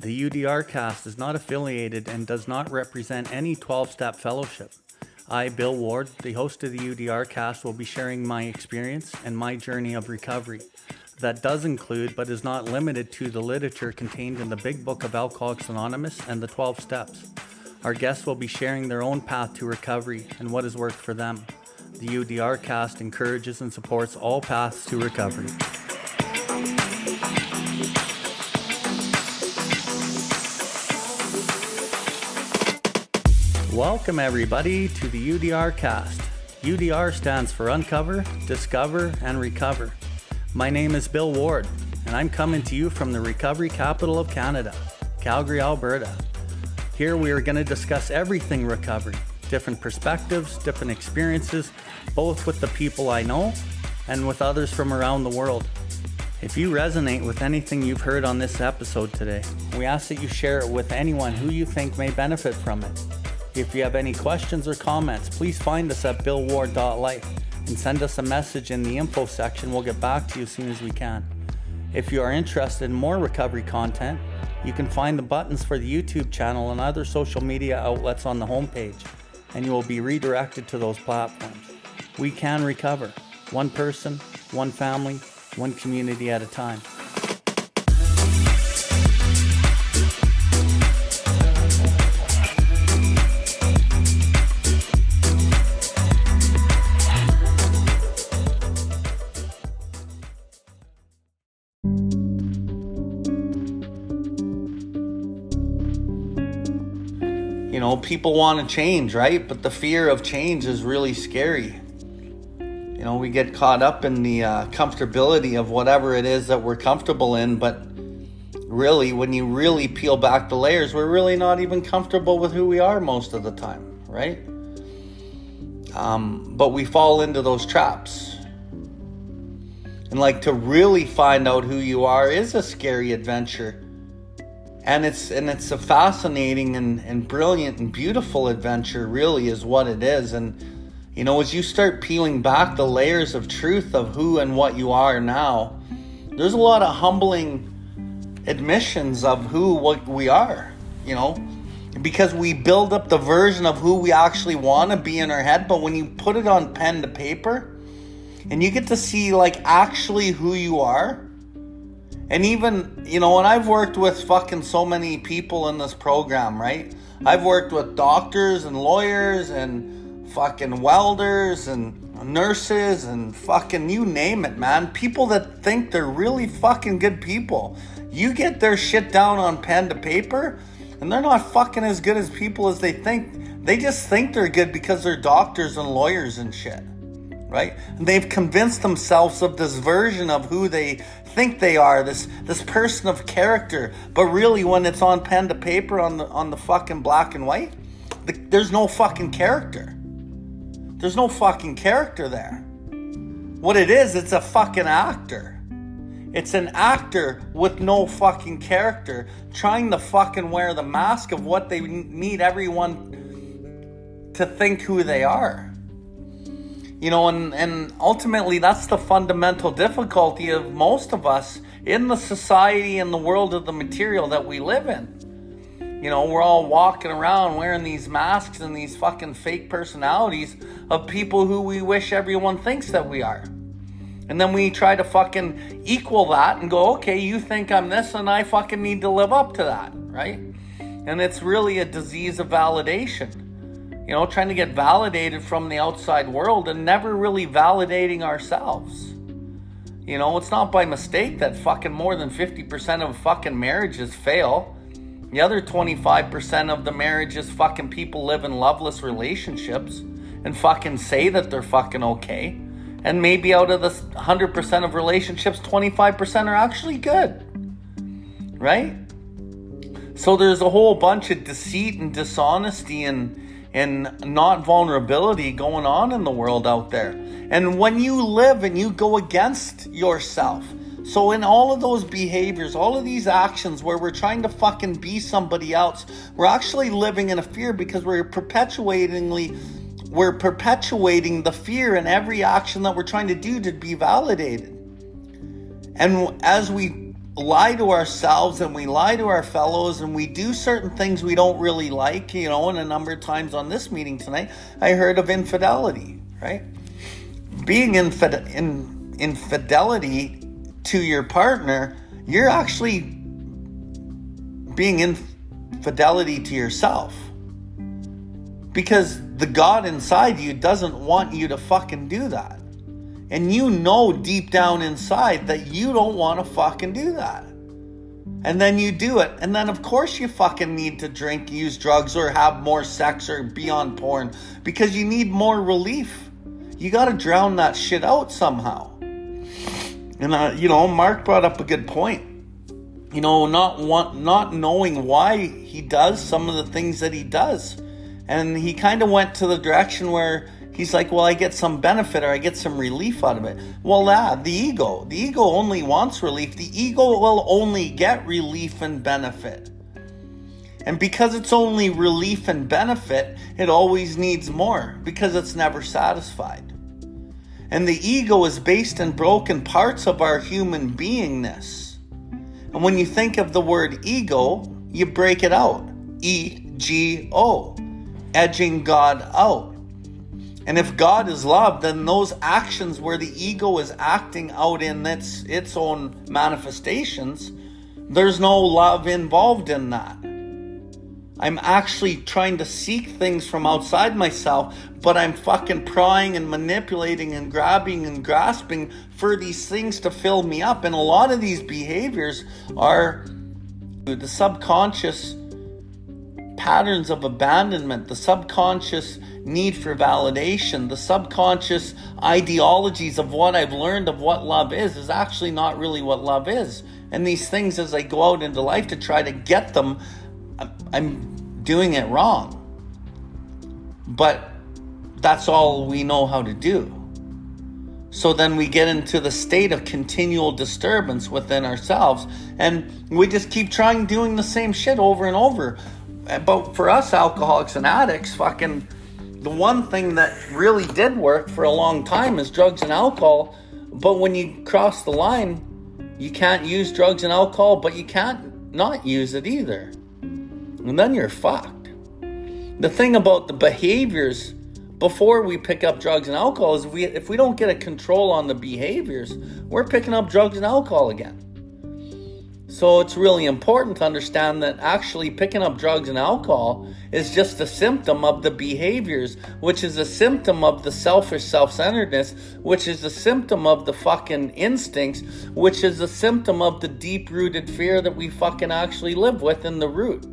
The UDRcast is not affiliated and does not represent any 12-step fellowship. I, Bill Ward, the host of the UDRcast, will be sharing my experience and my journey of recovery. That does include, but is not limited to, the literature contained in the Big Book of Alcoholics Anonymous and the 12 Steps. Our guests will be sharing their own path to recovery and what has worked for them. The UDRcast encourages and supports all paths to recovery. Welcome everybody to the UDRcast. UDR stands for Uncover, Discover, and Recover. My name is Bill Ward, and I'm coming to you from the recovery capital of Canada, Calgary, Alberta. Here we are going to discuss everything recovery, different perspectives, different experiences, both with the people I know and with others from around the world. If you resonate with anything you've heard on this episode today, we ask that you share it with anyone who you think may benefit from it. If you have any questions or comments, please find us at BILLWARDLIFE and send us a message in the info section. We'll get back to you as soon as we can. If you are interested in more recovery content, you can find the buttons for the YouTube channel and other social media outlets on the homepage, and you will be redirected to those platforms. We can recover, one person, one family, one community at a time. You know, people want to change, right? But the fear of change is really scary. You know, we get caught up in the comfortability of whatever it is that we're comfortable in, but really, when you really peel back the layers, we're really not even comfortable with who we are most of the time, right? But we fall into those traps. And like, to really find out who you are is a scary adventure. And it's a fascinating and brilliant and beautiful adventure, really, is what it is. And, you know, as you start peeling back the layers of truth of who and what you are now, there's a lot of humbling admissions of what we are, you know, because we build up the version of who we actually want to be in our head. But when you put it on pen to paper and you get to see, like, actually who you are. And even, you know, and I've worked with fucking so many people in this program, right? I've worked with doctors and lawyers and fucking welders and nurses and fucking you name it, man. People that think they're really fucking good people. You get their shit down on pen to paper and they're not fucking as good as people as they think. They just think they're good because they're doctors and lawyers and shit, right? And they've convinced themselves of this version of who they think they are, this person of character. But really, when it's on pen to paper on the fucking black and white, there's no fucking character. There's no fucking character there. What it is, it's a fucking actor. It's an actor with no fucking character, trying to fucking wear the mask of what they need everyone to think who they are. You know, and ultimately that's the fundamental difficulty of most of us in the society and the world of the material that we live in. You know, we're all walking around wearing these masks and these fucking fake personalities of people who we wish everyone thinks that we are. And then we try to fucking equal that and go, okay, you think I'm this and I fucking need to live up to that, right? And it's really a disease of validation. You know, trying to get validated from the outside world and never really validating ourselves. You know, it's not by mistake that fucking more than 50% of fucking marriages fail. The other 25% of the marriages fucking people live in loveless relationships and fucking say that they're fucking okay. And maybe out of the 100% of relationships, 25% are actually good. Right? So there's a whole bunch of deceit and dishonesty and not vulnerability going on in the world out there. And when you live and you go against yourself, so in all of those behaviors, all of these actions where we're trying to fucking be somebody else, we're actually living in a fear because we're perpetuating the fear in every action that we're trying to do to be validated. And as we lie to ourselves and we lie to our fellows and we do certain things we don't really like, and a number of times on this meeting tonight, I heard of infidelity, right? Being infidelity to your partner, you're actually being infidelity to yourself. Because the God inside you doesn't want you to fucking do that. And deep down inside that you don't want to fucking do that. And then you do it. And then of course you fucking need to drink, use drugs, or have more sex, or be on porn. Because you need more relief. You got to drown that shit out somehow. And Mark brought up a good point. Not knowing why he does some of the things that he does. And he kind of went to the direction where he's like, well, I get some benefit or I get some relief out of it. Well, the ego only wants relief. The ego will only get relief and benefit. And because it's only relief and benefit, it always needs more because it's never satisfied. And the ego is based in broken parts of our human beingness. And when you think of the word ego, you break it out. E-G-O. Edging God out. And if God is love, then those actions where the ego is acting out in its own manifestations, there's no love involved in that. I'm actually trying to seek things from outside myself, but I'm fucking prying and manipulating and grabbing and grasping for these things to fill me up. And a lot of these behaviors are the subconscious patterns of abandonment, the subconscious need for validation, the subconscious ideologies of what I've learned of what love is actually not really what love is. And these things, as I go out into life to try to get them, I'm doing it wrong. But that's all we know how to do. So then we get into the state of continual disturbance within ourselves, and we just keep doing the same shit over and over. But for us alcoholics and addicts, fucking the one thing that really did work for a long time is drugs and alcohol. But when you cross the line, you can't use drugs and alcohol, but you can't not use it either. And then you're fucked. The thing about the behaviors before we pick up drugs and alcohol is if we don't get a control on the behaviors, we're picking up drugs and alcohol again. So it's really important to understand that actually picking up drugs and alcohol is just a symptom of the behaviors, which is a symptom of the selfish self-centeredness, which is a symptom of the fucking instincts, which is a symptom of the deep-rooted fear that we fucking actually live with in the root.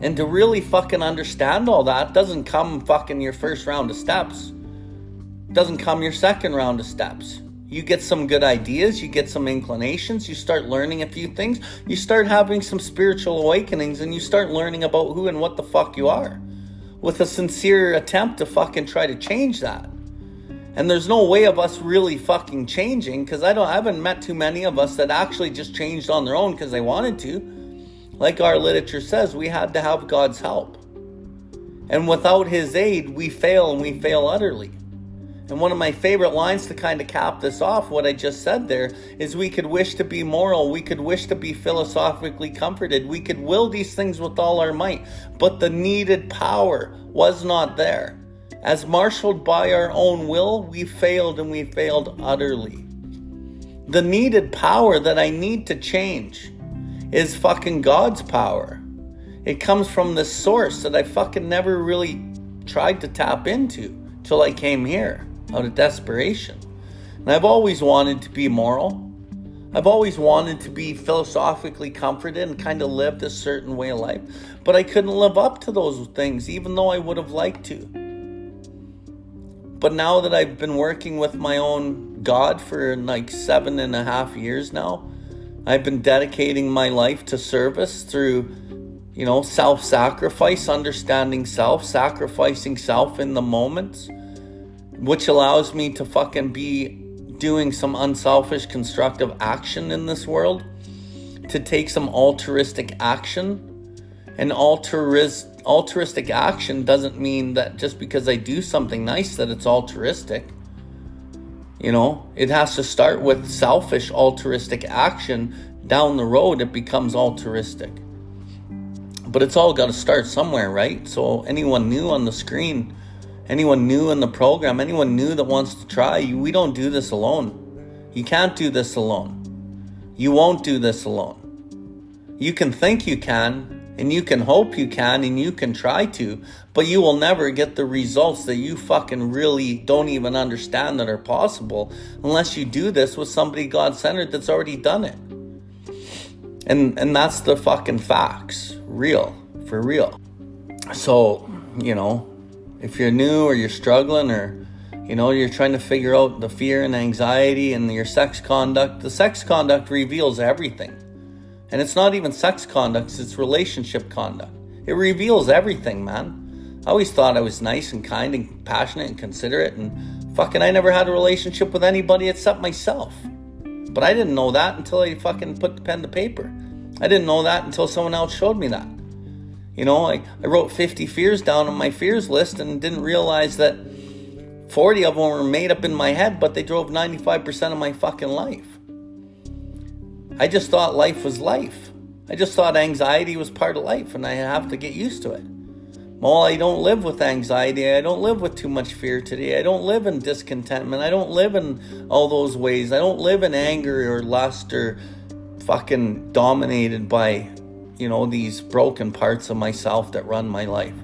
And to really fucking understand all that doesn't come fucking your first round of steps. Doesn't come your second round of steps. You get some good ideas, you get some inclinations, you start learning a few things, you start having some spiritual awakenings, and you start learning about who and what the fuck you are, with a sincere attempt to fucking try to change that. And there's no way of us really fucking changing, because I haven't met too many of us that actually just changed on their own because they wanted to. Like our literature says, we had to have God's help. And without his aid, we fail, and we fail utterly. And one of my favorite lines to kind of cap this off, what I just said there, is we could wish to be moral, we could wish to be philosophically comforted, we could will these things with all our might, but the needed power was not there. As marshaled by our own will, we failed, and we failed utterly. The needed power that I need to change is fucking God's power. It comes from this source that I fucking never really tried to tap into till I came here out of desperation. And I've always wanted to be moral. I've always wanted to be philosophically comforted and kind of lived a certain way of life. But I couldn't live up to those things, even though I would have liked to. But now that I've been working with my own God for like 7.5 years now, I've been dedicating my life to service through, self-sacrifice, understanding self, sacrificing self in the moments, which allows me to fucking be doing some unselfish, constructive action in this world, to take some altruistic action. And altruistic action doesn't mean that just because I do something nice that it's altruistic. You know, it has to start with selfish, altruistic action. Down the road, it becomes altruistic. But it's all got to start somewhere, right? So anyone new on the screen, anyone new in the program, anyone new that wants to try, we don't do this alone. You can't do this alone. You won't do this alone. You can think you can, and you can hope you can, and you can try to, but you will never get the results that you fucking really don't even understand that are possible unless you do this with somebody God-centered that's already done it. And that's the fucking facts. Real. For real. So, you know, if you're new or you're struggling or, you know, you're trying to figure out the fear and anxiety and your sex conduct, the sex conduct reveals everything. And it's not even sex conduct, it's relationship conduct. It reveals everything, man. I always thought I was nice and kind and passionate and considerate, and fucking I never had a relationship with anybody except myself. But I didn't know that until I fucking put the pen to paper. I didn't know that until someone else showed me that. You know, I wrote 50 fears down on my fears list and didn't realize that 40 of them were made up in my head, but they drove 95% of my fucking life. I just thought life was life. I just thought anxiety was part of life and I have to get used to it. Well, I don't live with anxiety. I don't live with too much fear today. I don't live in discontentment. I don't live in all those ways. I don't live in anger or lust or fucking dominated by, you know, these broken parts of myself that run my life.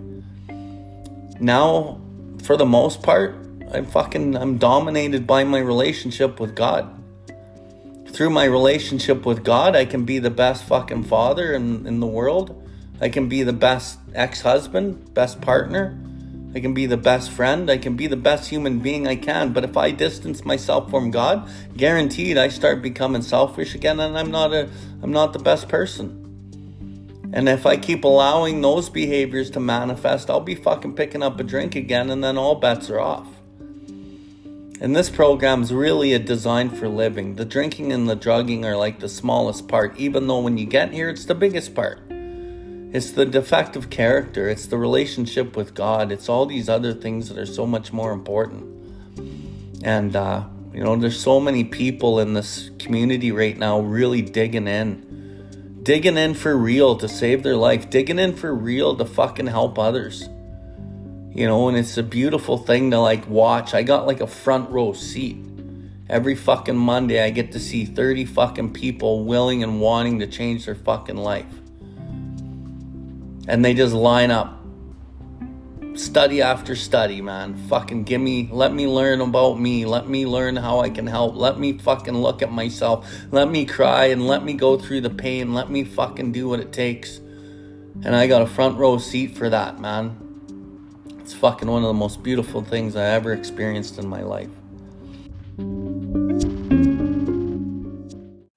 Now, for the most part, I'm dominated by my relationship with God. Through my relationship with God, I can be the best fucking father in the world. I can be the best ex-husband, best partner. I can be the best friend. I can be the best human being I can. But if I distance myself from God, guaranteed I start becoming selfish again, and I'm not the best person. And if I keep allowing those behaviors to manifest, I'll be fucking picking up a drink again, and then all bets are off. And this program's really a design for living. The drinking and the drugging are like the smallest part, even though when you get here, it's the biggest part. It's the defective character. It's the relationship with God. It's all these other things that are so much more important. And, you know, there's so many people in this community right now really digging in for real to save their life, digging in for real to fucking help others. You know, and it's a beautiful thing to like watch. I got like a front row seat. Every fucking Monday I get to see 30 fucking people willing and wanting to change their fucking life. And they just line up. Study after study, man. Fucking let me learn about me. Let me learn how I can help. Let me fucking look at myself. Let me cry and let me go through the pain. Let me fucking do what it takes. And I got a front row seat for that, man. It's fucking one of the most beautiful things I ever experienced in my life.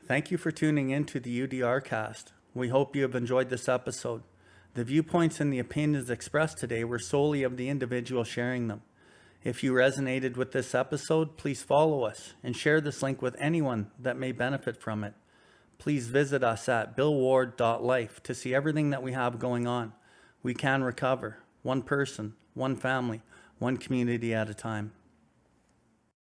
Thank you for tuning in to the UDRcast. We hope you have enjoyed this episode. The viewpoints and the opinions expressed today were solely of the individual sharing them. If you resonated with this episode, please follow us and share this link with anyone that may benefit from it. Please visit us at BILLWARDLIFE to see everything that we have going on. We can recover. One person, one family, one community at a time.